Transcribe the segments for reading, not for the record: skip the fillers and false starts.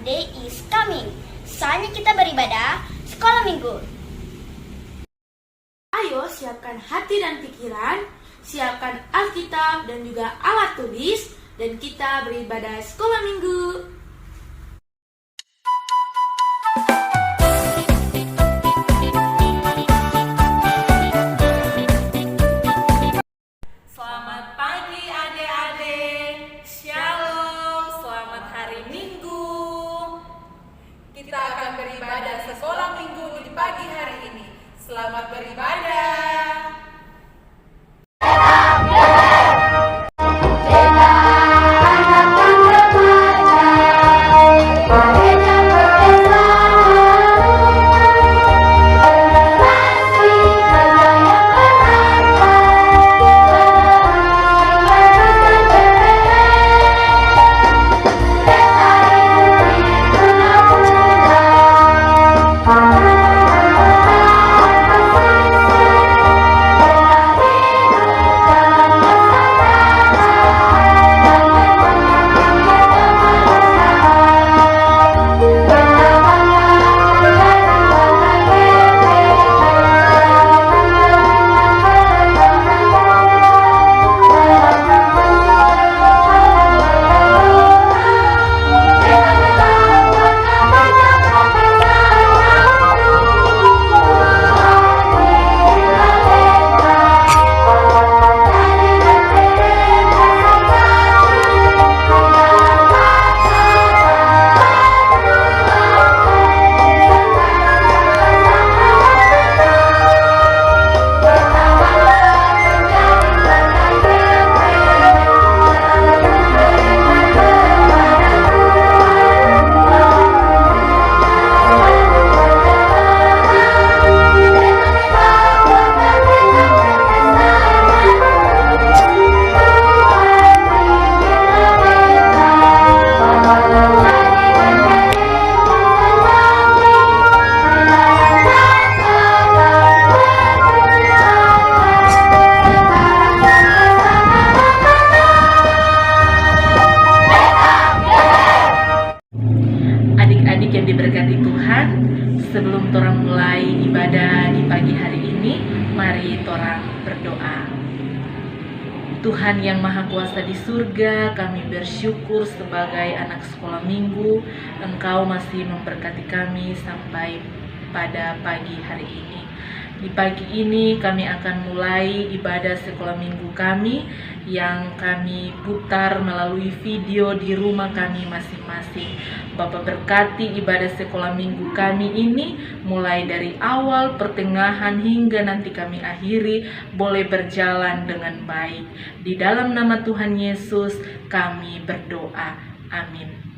day is coming. Saatnya kita beribadah sekolah minggu. Ayo siapkan hati dan pikiran, siapkan Alkitab dan juga alat tulis, dan kita beribadah sekolah minggu. Selamat pagi adik-adik, Shalom, selamat hari Minggu. Kita akan beribadah sekolah minggu di pagi hari ini. Selamat beribadah. Adik-adik yang diberkati Tuhan, sebelum torang mulai ibadah di pagi hari ini, mari torang berdoa. Tuhan yang Maha Kuasa di surga, kami bersyukur sebagai anak sekolah minggu, Engkau masih memberkati kami sampai pada pagi hari ini. Di pagi ini kami akan mulai ibadah sekolah minggu kami yang kami putar melalui video di rumah kami masing-masing. Bapak berkati ibadah sekolah minggu kami ini mulai dari awal, pertengahan hingga nanti kami akhiri boleh berjalan dengan baik. Di dalam nama Tuhan Yesus kami berdoa. Amin.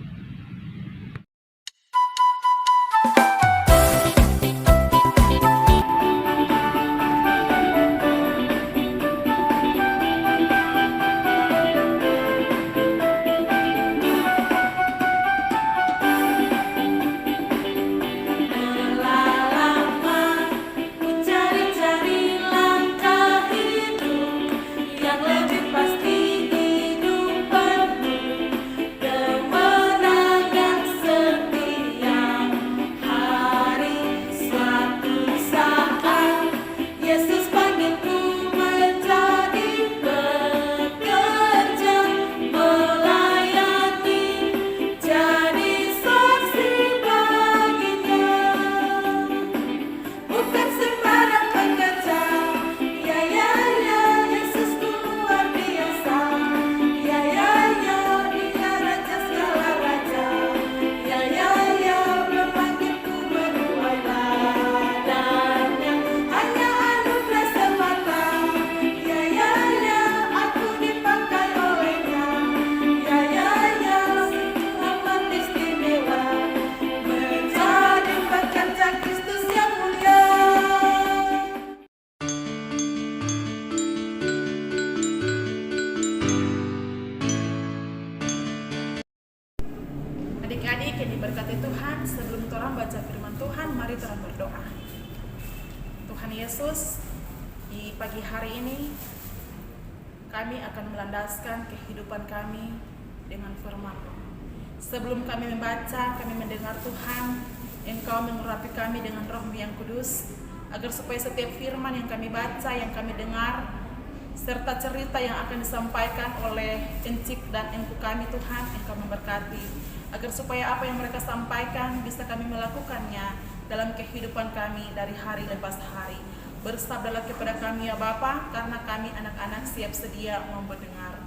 Adik-adik yang diberkati Tuhan, sebelum torang baca firman Tuhan, mari torang berdoa. Tuhan Yesus, di pagi hari ini kami akan melandaskan kehidupan kami dengan firman-Mu. Sebelum kami membaca, kami mendengar Tuhan, Engkau mengurapi kami dengan Roh-Mu yang kudus, agar supaya setiap firman yang kami baca, yang kami dengar, serta cerita yang akan disampaikan oleh encik dan engku kami Tuhan, Engkau memberkati, agar supaya apa yang mereka sampaikan bisa kami melakukannya dalam kehidupan kami dari hari lepas hari. Bersabdalah kepada kami ya Bapa, karena kami anak-anak siap sedia mau mendengar.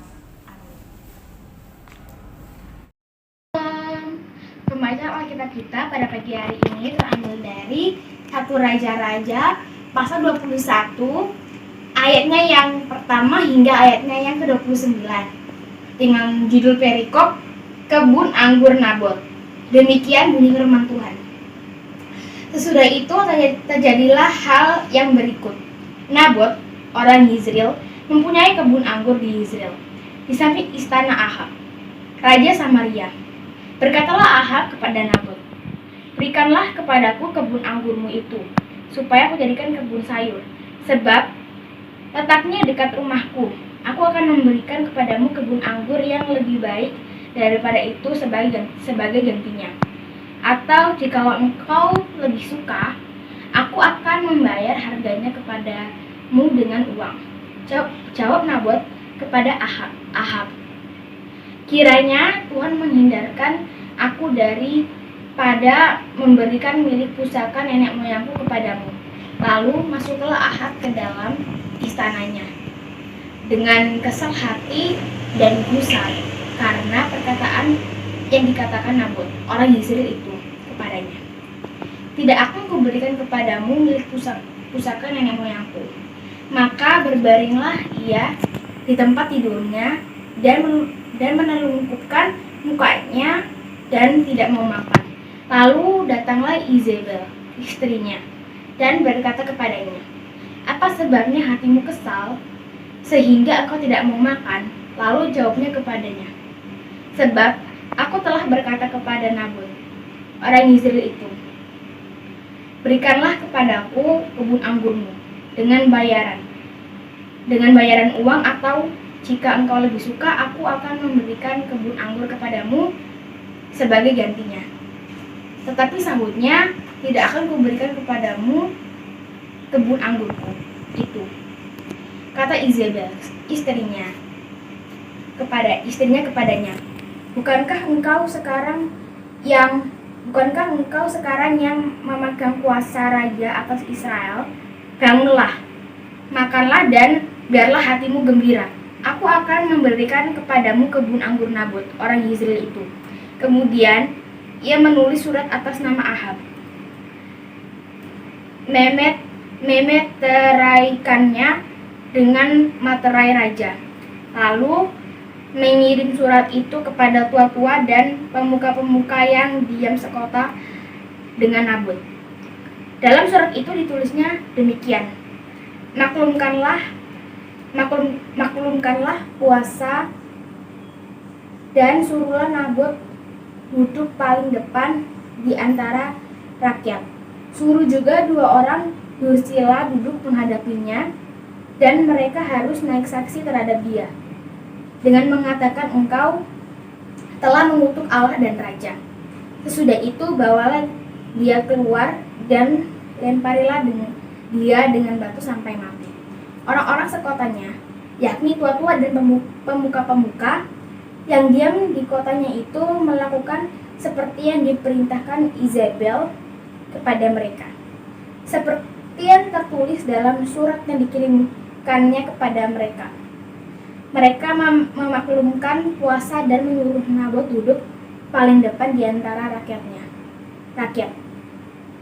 Pembacaan Alkitab kita pada pagi hari ini terambil dari 1 Raja-Raja pasal 21 ayatnya yang pertama hingga ayatnya yang ke-29 dengan judul perikop Kebun Anggur Nabot. Demikian bunyi firman Tuhan. Sesudah itu terjadilah hal yang berikut. Nabot, orang Yizreel, mempunyai kebun anggur di Yizreel, di samping istana Ahab, raja Samaria. Berkatalah Ahab kepada Nabot, "Berikanlah kepadaku kebun anggurmu itu, supaya aku jadikan kebun sayur, sebab letaknya dekat rumahku. Aku akan memberikan kepadamu kebun anggur yang lebih baik daripada itu sebagai gantinya. Atau jikalau engkau lebih suka, aku akan membayar harganya kepadamu dengan uang." Jawab Nabot kepada Ahab, "Kiranya Tuhan menghindarkan aku daripada memberikan milik pusaka nenek moyangku kepadamu." Lalu masuklah Ahab ke dalam istananya dengan kesal hati dan gusar karena perkataan yang dikatakan Nabot, orang Yizreel itu kepadanya, "Tidak akan kuberikan kepadamu milik pusaka nenek moyangku." Maka berbaringlah ia di tempat tidurnya dan menelungkupkan mukanya dan tidak mau makan. Lalu datanglah Izebel, istrinya, dan berkata kepadanya, "Apa sebabnya hatimu kesal sehingga engkau tidak mau makan?" Lalu jawabnya kepadanya, "Sebab aku telah berkata kepada Nabot, orang Yizreel itu, berikanlah kepadaku kebun anggurmu dengan bayaran uang, atau jika engkau lebih suka, aku akan memberikan kebun anggur kepadamu sebagai gantinya." Tetapi sahutnya, "Tidak akan kuberikan kepadamu kebun anggurku itu," kata Izebel, istrinya kepadanya. Bukankah engkau sekarang yang memegang kuasa raja atas Israel? Bangunlah, makanlah, dan biarlah hatimu gembira. Aku akan memberikan kepadamu kebun anggur Nabot, orang Yizreel itu." Kemudian ia menulis surat atas nama Ahab, memeteraikannya dengan materai raja, lalu mengirim surat itu kepada tua-tua dan pemuka-pemuka yang diam sekota dengan Nabot. Dalam surat itu ditulisnya demikian, maklumkanlah puasa dan suruhlah Nabot duduk paling depan di antara rakyat. Suruh juga 2 orang Dursila duduk menghadapinya, dan mereka harus naik saksi terhadap dia dengan mengatakan, "Engkau telah mengutuk Allah dan Raja." Sesudah itu bawalah dia keluar dan lemparilah dia dengan batu sampai mati. Orang-orang sekotanya, yakni tua-tua dan pemuka-pemuka yang diam di kotanya itu, melakukan seperti yang diperintahkan Izebel kepada mereka, seperti yang tertulis dalam surat yang dikirimkannya kepada mereka. Mereka memaklumkan puasa dan menyuruh Nabot duduk paling depan di antara rakyat.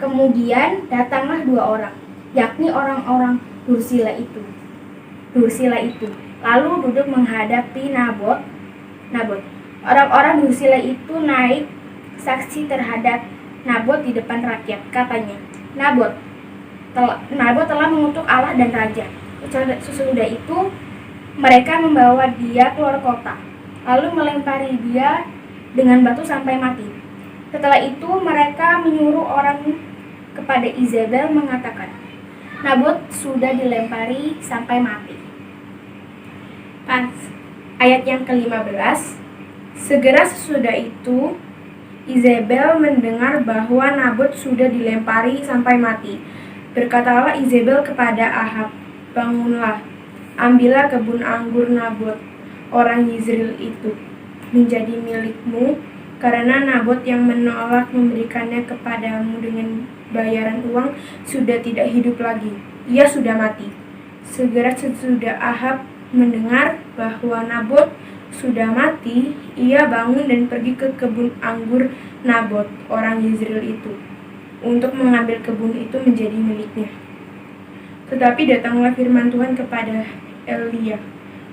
Kemudian datanglah 2 orang, yakni orang-orang Dursila itu, lalu duduk menghadapi Nabot. Orang-orang Dursila itu naik saksi terhadap Nabot di depan rakyat. Katanya, Nabot telah mengutuk Allah dan Raja." Sesudah itu mereka membawa dia keluar kota, lalu melempari dia dengan batu sampai mati. Setelah itu mereka menyuruh orang kepada Izebel mengatakan, "Nabot sudah dilempari sampai mati." Ayat yang ke-15, segera sesudah itu Izebel mendengar bahwa Nabot sudah dilempari sampai mati. Berkatalah Izebel kepada Ahab, "Bangunlah, ambillah kebun anggur Nabot, orang Yizreel itu, menjadi milikmu, karena Nabot yang menolak memberikannya kepadamu dengan bayaran uang sudah tidak hidup lagi. Ia sudah mati." Segera sesudah Ahab mendengar bahwa Nabot sudah mati, ia bangun dan pergi ke kebun anggur Nabot, orang Yizreel itu, untuk mengambil kebun itu menjadi miliknya. Tetapi datanglah firman Tuhan kepada Elia,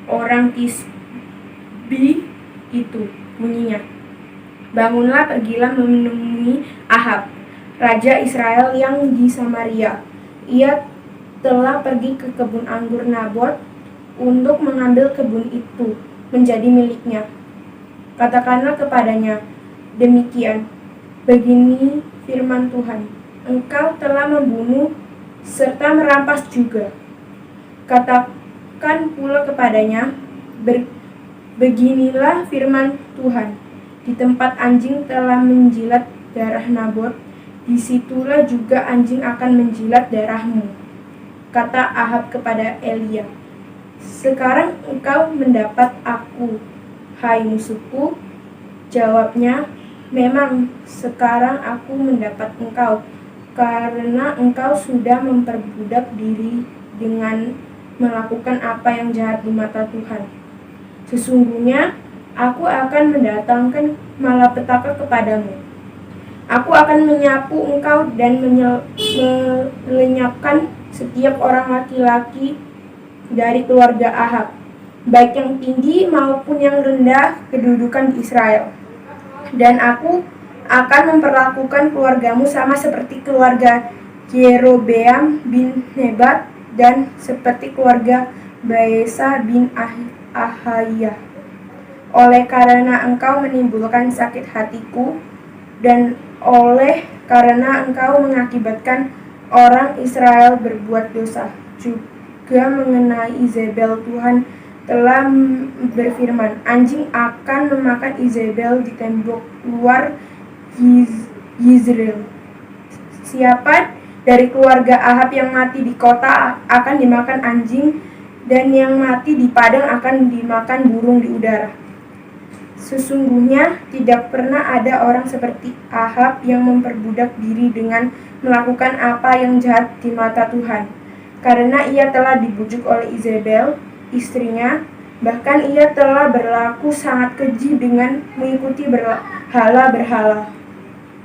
orang Tisbi itu, bunyinya, "Bangunlah, pergilah menemui Ahab, raja Israel yang di Samaria. Ia telah pergi ke kebun anggur Nabot untuk mengambil kebun itu menjadi miliknya. Katakanlah kepadanya demikian, begini firman Tuhan, engkau telah membunuh serta merampas juga. Katakan pula kepadanya, beginilah firman Tuhan, di tempat anjing telah menjilat darah Nabot, disitulah juga anjing akan menjilat darahmu." Kata Ahab kepada Elia, "Sekarang engkau mendapat aku, hai musuhku." Jawabnya, "Memang sekarang aku mendapat engkau, karena engkau sudah memperbudak diri dengan melakukan apa yang jahat di mata Tuhan. Sesungguhnya aku akan mendatangkan malapetaka kepadamu. Aku akan menyapu engkau dan melenyapkan setiap orang laki-laki dari keluarga Ahab, baik yang tinggi maupun yang rendah kedudukan di Israel. Dan aku akan memperlakukan keluargamu sama seperti keluarga Yerobeam bin Nebat dan seperti keluarga Baesa bin Ahaya. Oleh karena engkau menimbulkan sakit hatiku, dan oleh karena engkau mengakibatkan orang Israel berbuat dosa, juga mengenai Izebel, Tuhan telah berfirman, anjing akan memakan Izebel di tembok luar Yizreel. Siapa dari keluarga Ahab yang mati di kota akan dimakan anjing, dan yang mati di padang akan dimakan burung di udara. Sesungguhnya tidak pernah ada orang seperti Ahab yang memperbudak diri dengan melakukan apa yang jahat di mata Tuhan, karena ia telah dibujuk oleh Izebel, istrinya. Bahkan ia telah berlaku sangat keji dengan mengikuti berhala-berhala,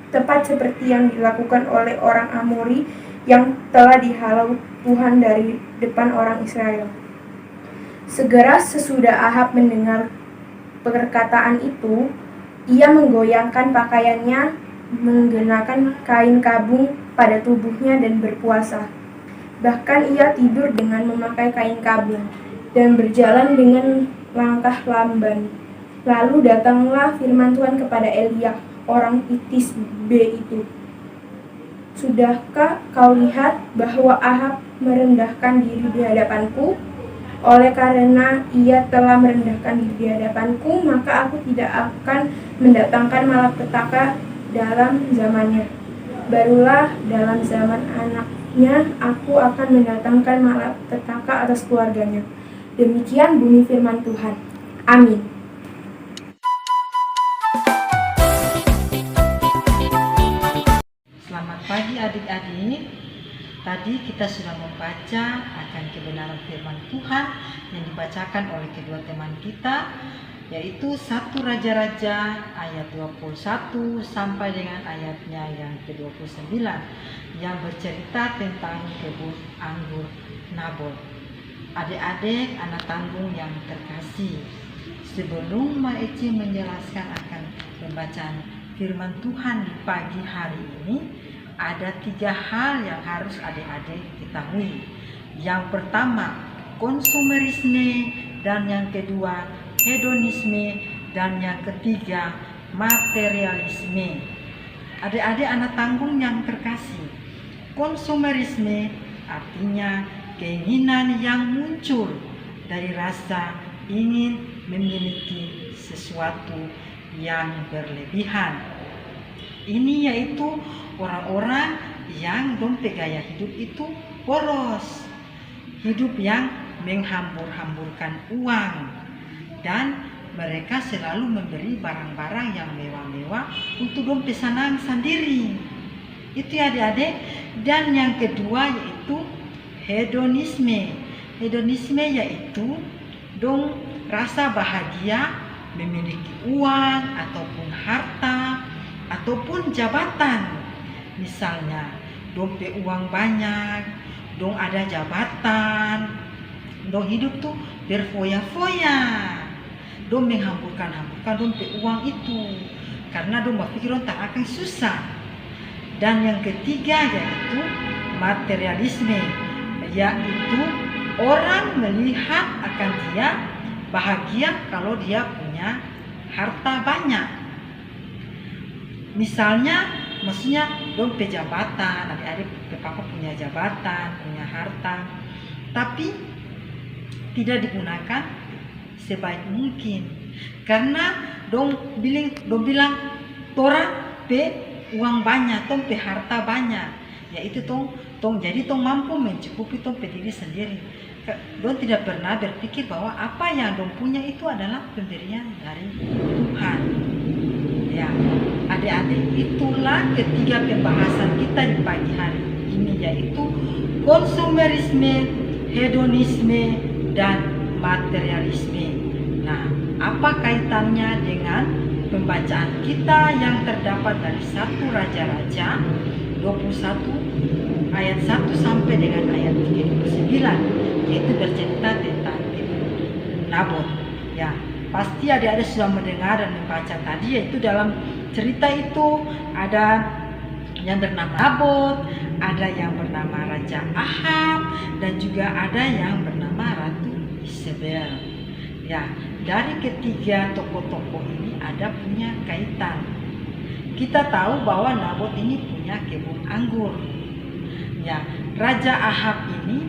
tepat seperti yang dilakukan oleh orang Amori yang telah dihalau Tuhan dari depan orang Israel. Segera sesudah Ahab mendengar perkataan itu, ia menggoyangkan pakaiannya, menggenakan kain kabung pada tubuhnya dan berpuasa. Bahkan ia tidur dengan memakai kain kabung dan berjalan dengan langkah lamban. Lalu datanglah firman Tuhan kepada Elia, orang Tisbe itu. Sudahkah kau lihat bahwa Ahab merendahkan diri di hadapanku? Oleh karena ia telah merendahkan diri di hadapanku, maka aku tidak akan mendatangkan malapetaka dalam zamannya. Barulah dalam zaman anaknya aku akan mendatangkan malapetaka atas keluarganya. Demikian bunyi firman Tuhan. Amin. Selamat pagi adik-adik. Tadi kita sudah membaca akan kebenaran firman Tuhan yang dibacakan oleh kedua teman kita, yaitu 1 Raja-Raja ayat 21 sampai dengan ayatnya yang ke-29 yang bercerita tentang kebun anggur Nabot. Adik-adik, anak tanggung yang terkasih, sebelum Ma Eci menjelaskan akan pembacaan firman Tuhan di pagi hari ini, ada 3 hal yang harus adik-adik ketahui. Yang pertama, konsumerisme, dan yang kedua, hedonisme, dan yang ketiga, materialisme. Adik-adik anak tanggung yang terkasih, konsumerisme artinya keinginan yang muncul dari rasa ingin memiliki sesuatu yang berlebihan. Ini yaitu orang-orang yang gaya hidup itu boros, hidup yang menghambur-hamburkan uang, dan mereka selalu memberi barang-barang yang mewah-mewah untuk dong pesanan sendiri. Itu ya adik-adik. Dan yang kedua yaitu hedonisme. Hedonisme yaitu dong rasa bahagia memiliki uang ataupun harta ataupun jabatan. Misalnya dong pe uang banyak, dong ada jabatan, dong hidup tuh berfoya-foya, dong menghambur-hamburkan dong pe uang itu karena dong berpikir dong tak akan susah. Dan yang ketiga yaitu materialisme, yaitu orang melihat akan dia bahagia kalau dia punya harta banyak. Misalnya, maksudnya dong pe jabatan, adik-adik papa punya jabatan, punya harta, tapi tidak digunakan sebaik mungkin karena dong bilang tora pe uang banyak, tong pe harta banyak, yaitu tong jadi tong mampu mencukupi tong pe diri sendiri. Dong tidak pernah berpikir bahwa apa yang dong punya itu adalah pemberian dari Tuhan. Ya, adik-adik, itulah ketiga pembahasan kita di pagi hari ini, yaitu konsumerisme, hedonisme, dan materialisme. Nah, apa kaitannya dengan pembacaan kita yang terdapat dari 1 Raja-Raja 21 ayat 1 sampai dengan ayat 39, yaitu bercerita tentang Nabot. Ya, pasti adik-adik sudah mendengar dan membaca tadi, yaitu dalam cerita itu ada yang bernama Nabot, ada yang bernama Raja Ahab, dan juga ada yang bernama Ratu Isabel. Ya, dari ketiga tokoh-tokoh ini ada punya kaitan. Kita tahu bahwa Nabot ini punya kebun anggur. Ya, Raja Ahab ini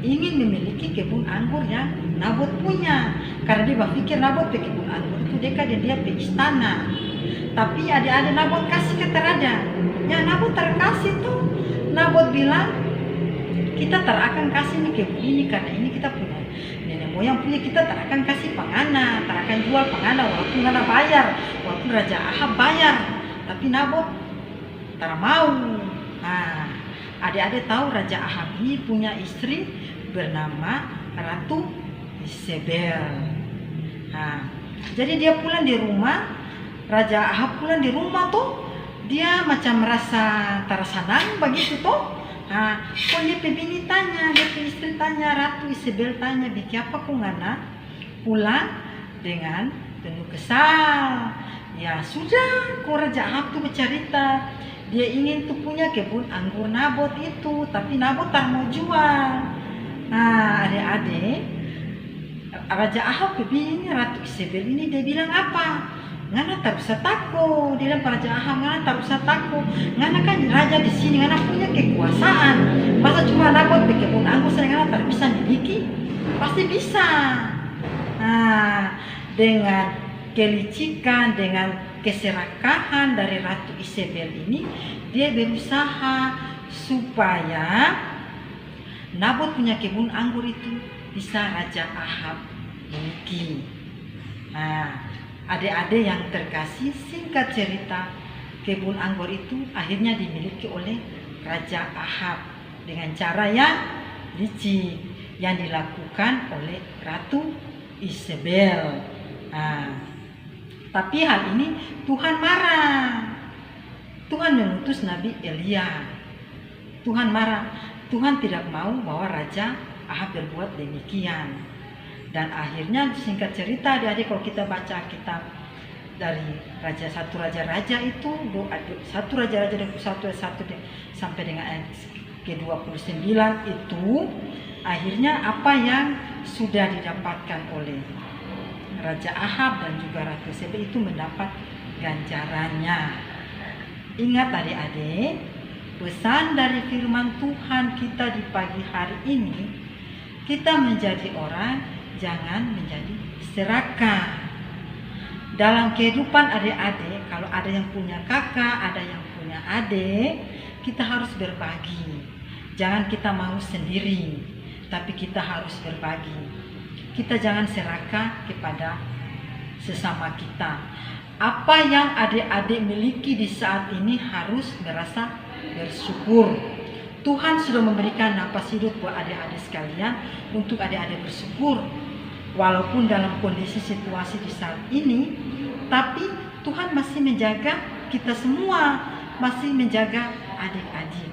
ingin memiliki kebun anggur yang Nabot punya, karena dia berpikir Nabot pe kebun anggur itu dekat dan dia pe istana. Tapi adik-adik Nabot kasih keterada. Ya, Nabot terkasih tuh. Nabot bilang, kita tak akan kasih nih kebun ini karena ini kita punya nenek moyang punya, kita tak akan kasih pangana, tak akan jual pangana walaupun ngana bayar, walaupun Raja Ahab bayar. Tapi Nabot tak mau. Nah, adik-adik tahu Raja Ahab ini punya istri bernama Ratu Isabel. Nah, jadi dia pulang di rumah, Raja Ahab pulang di rumah tuh, dia macam merasa tersenang begitu tuh. Nah, kok dia bini tanya, dia istri tanya, Ratu Isabel tanya, bikin apa kok ngana pulang dengan penuh kesal. Ya sudah, kok Raja Ahab tuh bercerita, dia ingin tuh punya kebun anggur Nabot itu, tapi Nabot tak mau jual. Nah, adik-adik, Raja Ahab bini Ratu Isabel ini dia bilang apa? Ngana tak bisa takut, dia bilang Raja Ahab, ngana tak bisa takut, ngana kan raja di sini, ngana punya kekuasaan. Masa cuma Nabot bikin kebun anggur saya ngana tak bisa miliki? Pasti bisa. Nah, dengan kelicikan, dengan keserakahan dari Ratu Isabel ini, dia berusaha supaya Nabot punya kebun anggur itu bisa Raja Ahab miliki. Nah, adik-adik yang terkasih, singkat cerita, kebun anggur itu akhirnya dimiliki oleh Raja Ahab dengan cara yang licik yang dilakukan oleh Ratu Isabel. Nah, tapi hal ini Tuhan marah. Tuhan mengutus Nabi Elia. Tuhan marah. Tuhan tidak mau bahwa Raja Ahab berbuat demikian. Dan akhirnya singkat cerita, adik-adik kalau kita baca kitab dari satu Raja-Raja itu, 1 Raja-Raja 21 ayat 1 sampai dengan ayat ke-29 itu, akhirnya apa yang sudah didapatkan oleh Raja Ahab dan juga Ratu Isabel itu mendapat ganjarannya. Ingat adik-adik, pesan dari firman Tuhan kita di pagi hari ini, kita menjadi orang, jangan menjadi serakah. dalam kehidupan adik-adik, kalau ada yang punya kakak, ada yang punya adik, kita harus berbagi. Jangan kita mau sendiri, tapi kita harus berbagi. Kita jangan serakah kepada sesama kita. Apa yang adik-adik miliki di saat ini harus merasa bersyukur. Tuhan sudah memberikan napas hidup buat adik-adik sekalian untuk adik-adik bersyukur. Walaupun dalam kondisi situasi di saat ini, tapi Tuhan masih menjaga kita semua, masih menjaga adik-adik.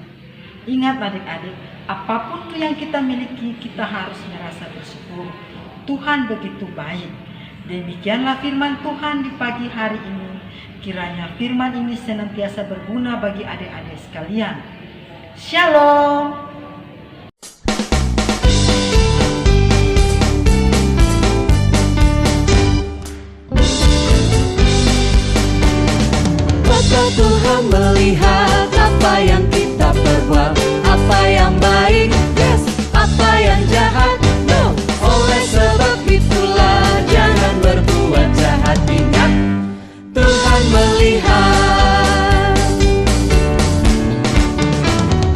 Ingat adik-adik, apapun yang kita miliki, kita harus merasa bersyukur. Tuhan begitu baik. Demikianlah firman Tuhan di pagi hari ini. Kiranya firman ini senantiasa berguna bagi adik-adik sekalian. Shalom. Mata Tuhan melihat apa yang kita perbuat, apa yang baik, yes, apa yang jahat, no. Oleh sebab itulah jangan berbuat jahat. Ingat, Tuhan melihat.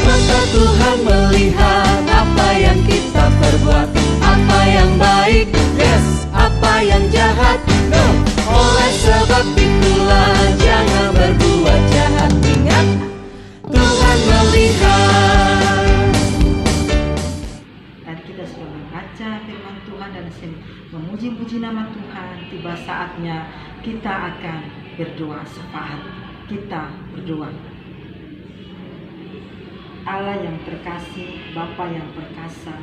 Mata Tuhan melihat apa yang kita perbuat, apa yang baik, yes, apa yang jahat, no. Oleh sebab itulah jangan berbuat jahat. Ingat, Tuhan melihat. Tadi kita sudah membaca firman Tuhan dan memuji-puji nama Tuhan. Tiba saatnya kita akan berdoa syafaat. Kita berdoa. Allah yang terkasih, Bapa yang perkasa,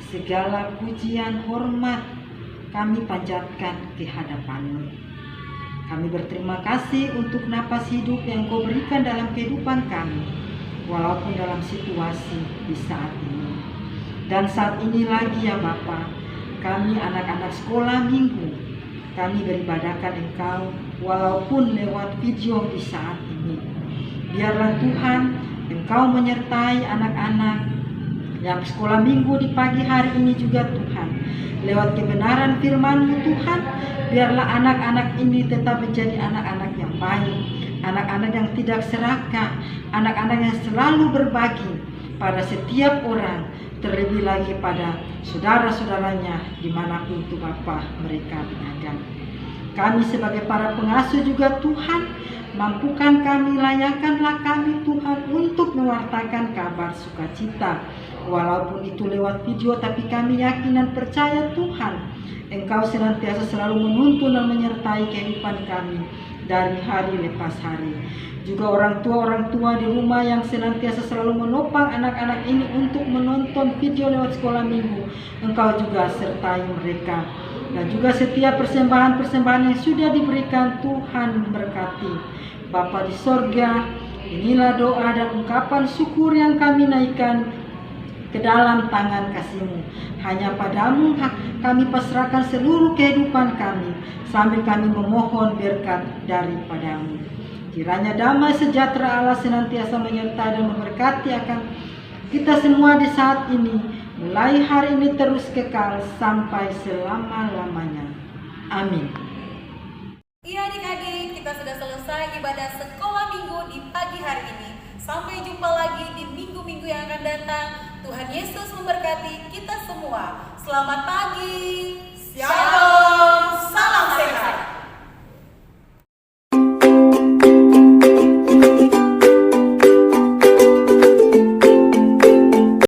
segala pujian hormat kami panjatkan ke hadapan-Mu. Kami berterima kasih untuk napas hidup yang Kau berikan dalam kehidupan kami, walaupun dalam situasi di saat ini. Dan saat ini lagi ya Bapa, kami anak-anak sekolah minggu, kami beribadahkan Engkau walaupun lewat video di saat ini. Biarlah Tuhan, Engkau menyertai anak-anak yang sekolah minggu di pagi hari ini juga Tuhan. Lewat kebenaran firman-Mu Tuhan, biarlah anak-anak ini tetap menjadi anak-anak yang baik, anak-anak yang tidak serakah, anak-anak yang selalu berbagi pada setiap orang, terlebih lagi pada saudara-saudaranya dimanapun itu Bapa mereka berada. Kami sebagai para pengasuh juga Tuhan, mampukan kami, layakkanlah kami Tuhan untuk mewartakan kabar sukacita. Walaupun itu lewat video, tapi kami yakin dan percaya Tuhan, Engkau senantiasa selalu menuntun dan menyertai kehidupan kami dari hari lepas hari. Juga orang tua di rumah yang senantiasa selalu menopang anak-anak ini untuk menonton video lewat sekolah minggu, Engkau juga sertai mereka. Dan juga setiap persembahan-persembahan yang sudah diberikan, Tuhan berkati. Bapa di sorga, inilah doa dan ungkapan syukur yang kami naikkan ke dalam tangan kasih-Mu. Hanya Padamu kami pasrahkan seluruh kehidupan kami, sambil kami memohon berkat daripada-Mu. Kiranya damai sejahtera Allah senantiasa menyertai dan memberkati akan kita semua di saat ini, mulai hari ini terus kekal sampai selama-lamanya. Amin. Iya adik-adik, kita sudah selesai ibadah sekolah minggu di pagi hari ini. Sampai jumpa lagi di minggu-minggu yang akan datang. Tuhan Yesus memberkati kita semua. Selamat pagi.